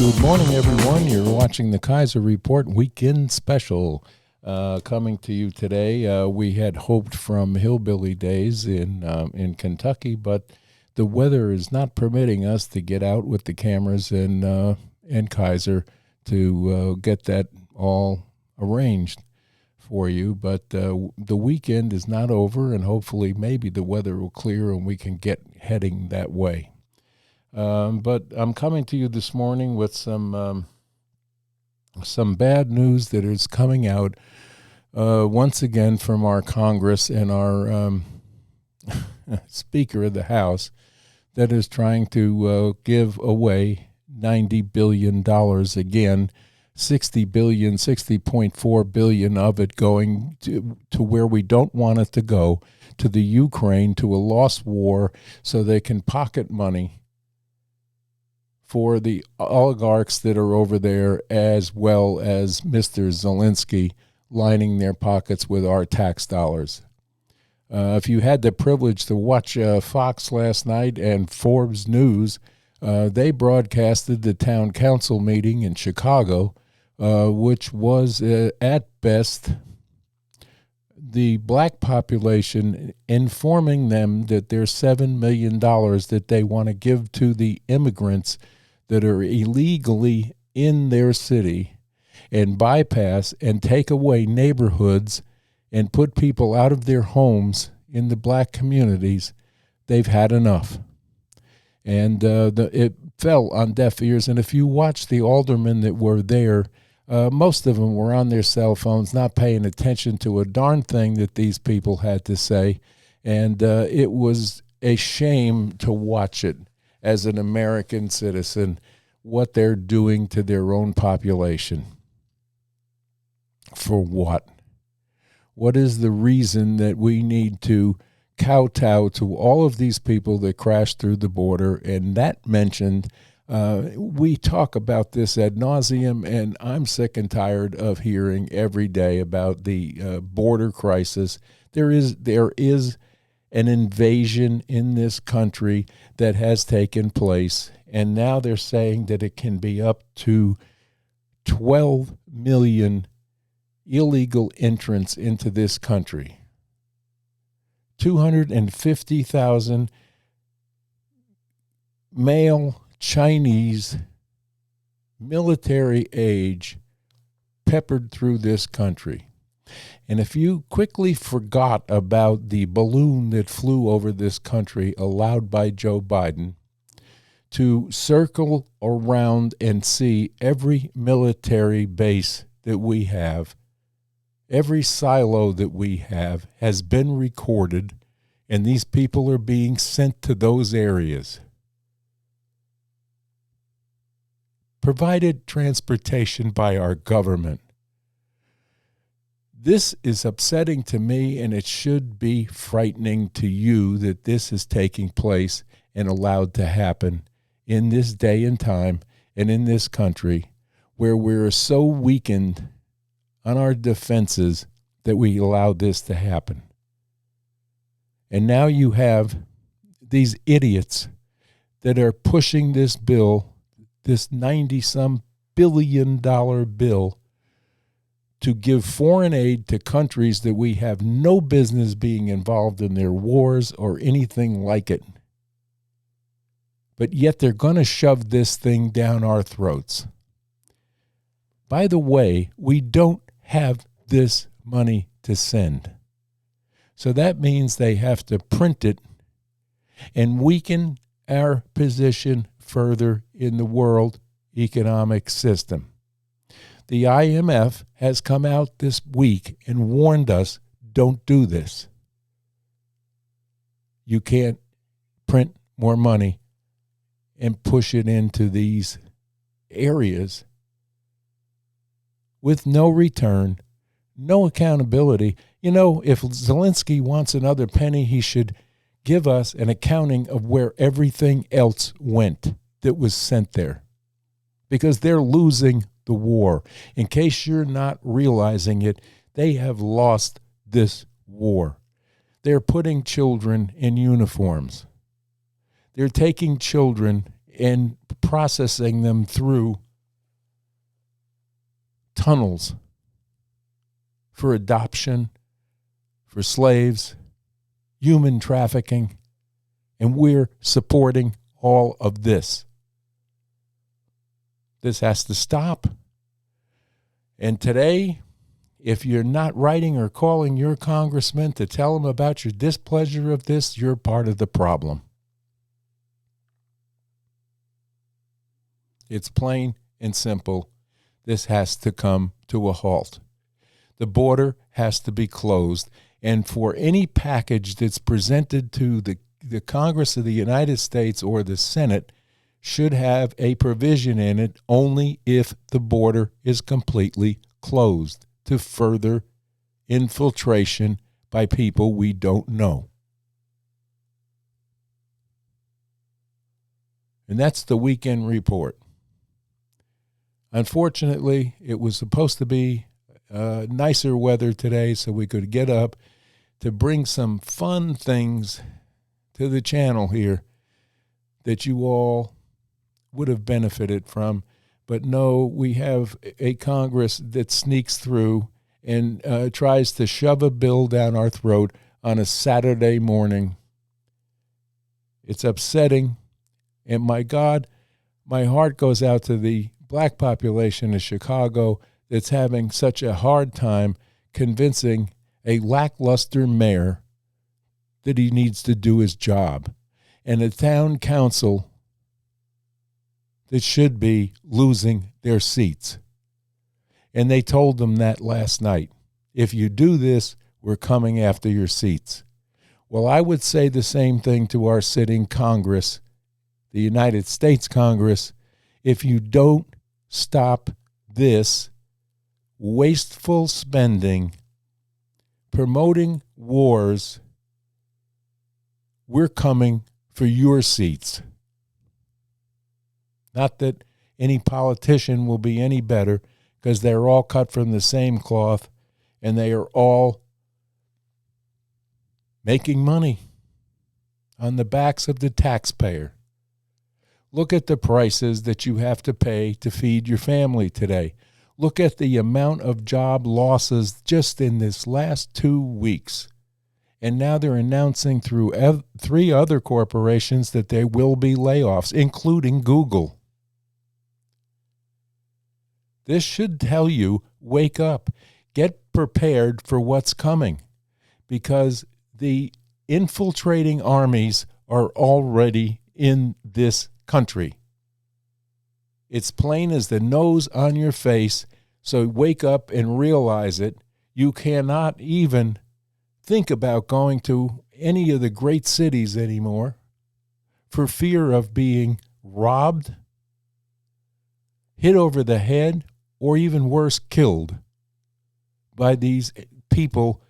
Good morning, everyone. You're watching the Kaiser Report Weekend Special coming to you today. We had hoped from hillbilly days in Kentucky, but the weather is not permitting us to get out with the cameras in Kaiser to get that all arranged for you. But the weekend is not over, and hopefully maybe the weather will clear and we can get heading that way. But I'm coming to you this morning with some bad news that is coming out once again from our Congress and our Speaker of the House that is trying to give away $90 billion again, $60.4 billion of it going to where we don't want it to go, to the Ukraine, to a lost war, so they can pocket money for the oligarchs that are over there, as well as Mr. Zelensky lining their pockets with our tax dollars. If you had the privilege to watch Fox last night and Forbes News, they broadcasted the town council meeting in Chicago, which was at best the black population informing them that there's $7 million that they want to give to the immigrants that are illegally in their city and bypass and take away neighborhoods and put people out of their homes in the black communities. They've had enough. And it fell on deaf ears. And if you watch the aldermen that were there, most of them were on their cell phones, not paying attention to a darn thing that these people had to say. And it was a shame to watch it as an American citizen, what they're doing to their own population. For what? What is the reason that we need to kowtow to all of these people that crashed through the border? And that mentioned, we talk about this ad nauseum, and I'm sick and tired of hearing every day about the border crisis. There is an invasion in this country that has taken place, and now they're saying that it can be up to 12 million illegal entrants into this country. 250,000 male Chinese military age peppered through this country. And if you quickly forgot about the balloon that flew over this country allowed by Joe Biden to circle around and see every military base that we have, every silo that we have has been recorded, and these people are being sent to those areas. Provided transportation by our government. This is upsetting to me, and it should be frightening to you that this is taking place and allowed to happen in this day and time and in this country where we're so weakened on our defenses that we allowed this to happen. And now you have these idiots that are pushing this bill, this $90-some billion bill, to give foreign aid to countries that we have no business being involved in their wars or anything like it. But yet they're going to shove this thing down our throats. By the way, we don't have this money to send. So that means they have to print it and weaken our position further in the world economic system. The IMF has come out this week and warned us, don't do this. You can't print more money and push it into these areas with no return, no accountability. You know, if Zelensky wants another penny, he should give us an accounting of where everything else went that was sent there, because they're losing the war. In case you're not realizing it, they have lost this war. They're putting children in uniforms. They're taking children and processing them through tunnels for adoption, for slaves, human trafficking, and we're supporting all of this. This has to stop. And today, if you're not writing or calling your congressman to tell him about your displeasure of this, you're part of the problem. It's plain and simple. This has to come to a halt. The border has to be closed. And for any package that's presented to the Congress of the United States or the Senate should have a provision in it only if the border is completely closed to further infiltration by people we don't know. And that's the weekend report. Unfortunately, it was supposed to be nicer weather today so we could get up to bring some fun things to the channel here that you all would have benefited from. But no, we have a Congress that sneaks through and tries to shove a bill down our throat on a Saturday morning. It's upsetting. And my God, my heart goes out to the black population of Chicago that's having such a hard time convincing a lackluster mayor that he needs to do his job, and a town council that should be losing their seats. And they told them that last night. If you do this, we're coming after your seats. Well, I would say the same thing to our sitting Congress, the United States Congress. If you don't stop this wasteful spending, promoting wars, we're coming for your seats. Not that any politician will be any better, because they're all cut from the same cloth and they are all making money on the backs of the taxpayer. Look at the prices that you have to pay to feed your family today. Look at the amount of job losses just in this last 2 weeks. And now they're announcing through 3 other corporations that there will be layoffs, including Google. This should tell you, wake up, get prepared for what's coming, because the infiltrating armies are already in this country. It's plain as the nose on your face, so wake up and realize it. You cannot even think about going to any of the great cities anymore for fear of being robbed, hit over the head, or even worse, killed by these people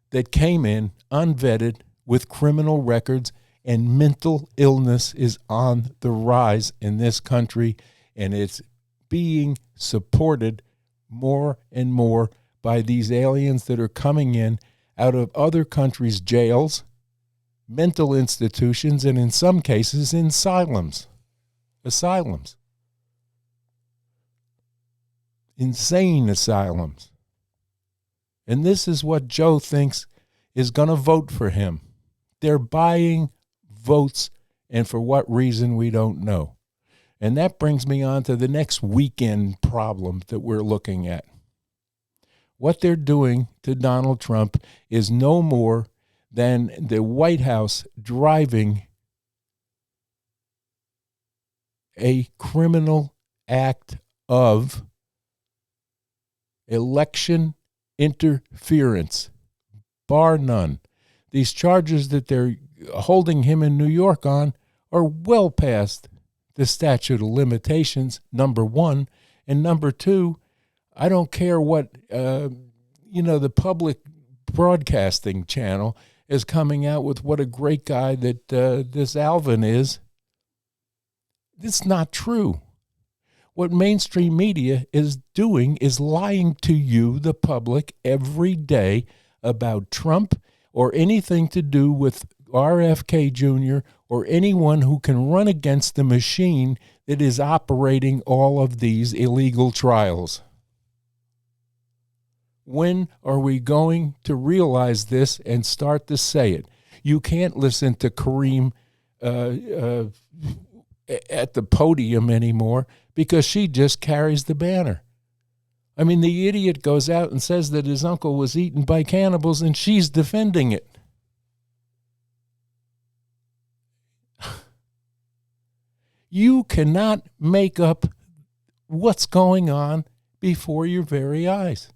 that came in unvetted with criminal records. And mental illness is on the rise in this country, and it's being supported more and more by these aliens that are coming in out of other countries' jails, mental institutions, and in some cases, asylums. Insane asylums. And this is what Joe thinks is going to vote for him. They're buying votes, and for what reason, we don't know. And that brings me on to the next weekend problem that we're looking at. What they're doing to Donald Trump is no more than the White House driving a criminal act of election interference, bar none. These charges that they're holding him in New York on are well past the statute of limitations, number one. And number two, I don't care what, the public broadcasting channel is coming out with what a great guy that this Alvin is. It's not true. What mainstream media is doing is lying to you, the public, every day about Trump or anything to do with RFK Jr. or anyone who can run against the machine that is operating all of these illegal trials. When are we going to realize this and start to say it? You can't listen to Kareem at the podium anymore because she just carries the banner. I mean, the idiot goes out and says that his uncle was eaten by cannibals, and she's defending it. You cannot make up what's going on before your very eyes.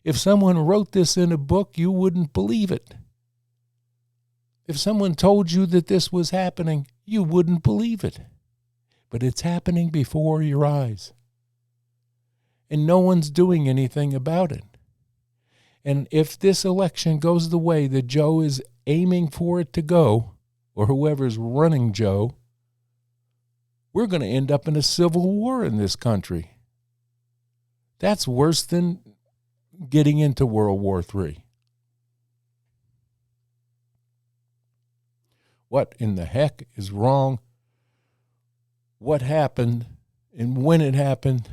If someone wrote this in a book, you wouldn't believe it. If someone told you that this was happening, you wouldn't believe it. But it's happening before your eyes. And no one's doing anything about it. And if this election goes the way that Joe is aiming for it to go, or whoever's running Joe, we're going to end up in a civil war in this country. That's worse than getting into World War III. What in the heck is wrong? What happened and when it happened?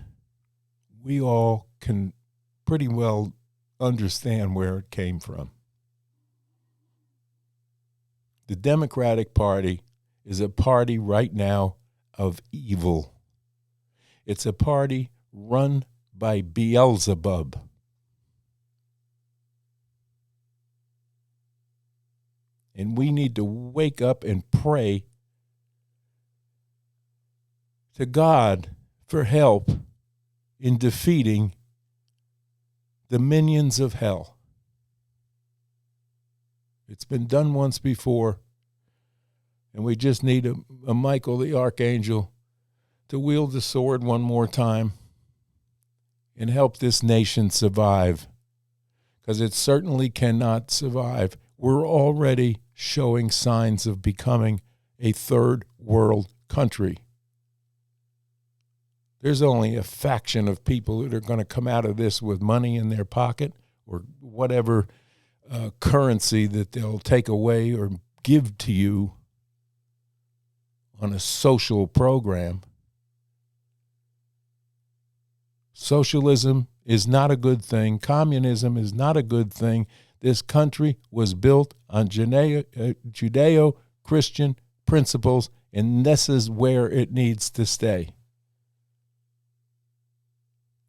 We all can pretty well understand where it came from. The Democratic Party is a party right now of evil. It's a party run by Beelzebub. And we need to wake up and pray to God for help in defeating the minions of hell. It's been done once before, and we just need a Michael the Archangel to wield the sword one more time and help this nation survive, because it certainly cannot survive. We're already showing signs of becoming a third world country. There's only a faction of people that are going to come out of this with money in their pocket or whatever currency that they'll take away or give to you on a social program. Socialism is not a good thing. Communism is not a good thing. This country was built on Judeo-Christian principles, and this is where it needs to stay.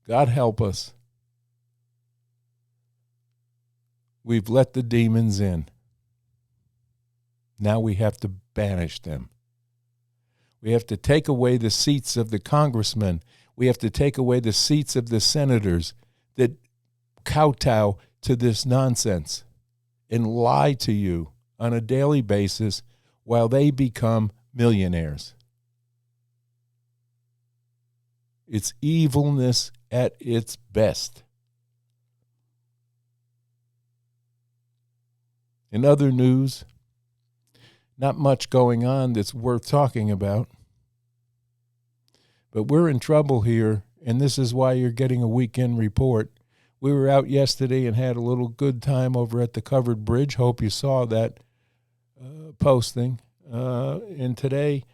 God help us. We've let the demons in. Now we have to banish them. We have to take away the seats of the congressmen. We have to take away the seats of the senators that kowtow to this nonsense and lie to you on a daily basis while they become millionaires. It's evilness at its best. In other news, not much going on that's worth talking about. But we're in trouble here, and this is why you're getting a weekend report. We were out yesterday and had a little good time over at the Covered Bridge. Hope you saw that posting. And today,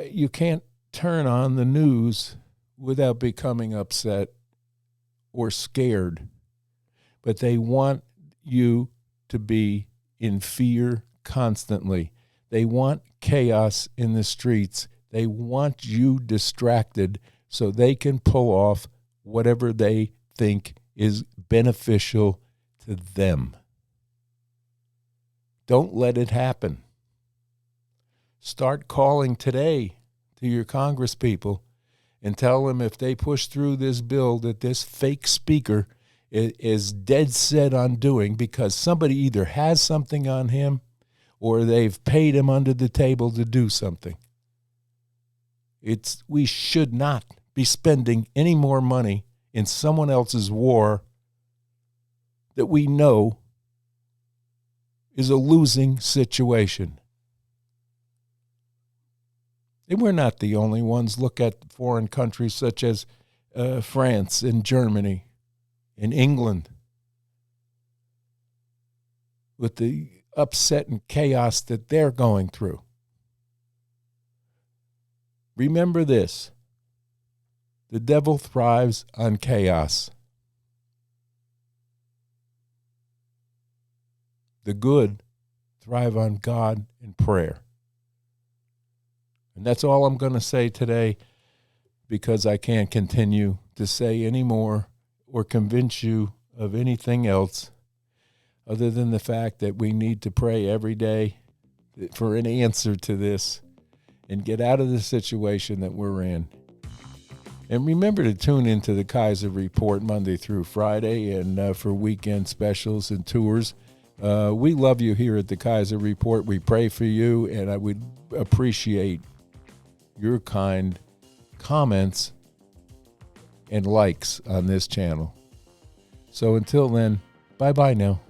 you can't turn on the news without becoming upset or scared. But they want you to be in fear constantly. They want chaos in the streets. They want you distracted so they can pull off whatever they think is beneficial to them. Don't let it happen. Start calling today to your congresspeople and tell them if they push through this bill that this fake speaker is dead set on doing, because somebody either has something on him or they've paid him under the table to do something. We should not be spending any more money in someone else's war that we know is a losing situation. And we're not the only ones. Look at foreign countries such as France and Germany and England, with the upset and chaos that they're going through. Remember this: the devil thrives on chaos. the good thrive on God and prayer. And that's all I'm going to say today, because I can't continue to say any more or convince you of anything else other than the fact that we need to pray every day for an answer to this and get out of the situation that we're in. And remember to tune into the Kaiser Report Monday through Friday, and for weekend specials and tours. We love you here at the Kaiser Report. We pray for you, and I would appreciate your kind comments and likes on this channel. So until then, bye-bye now.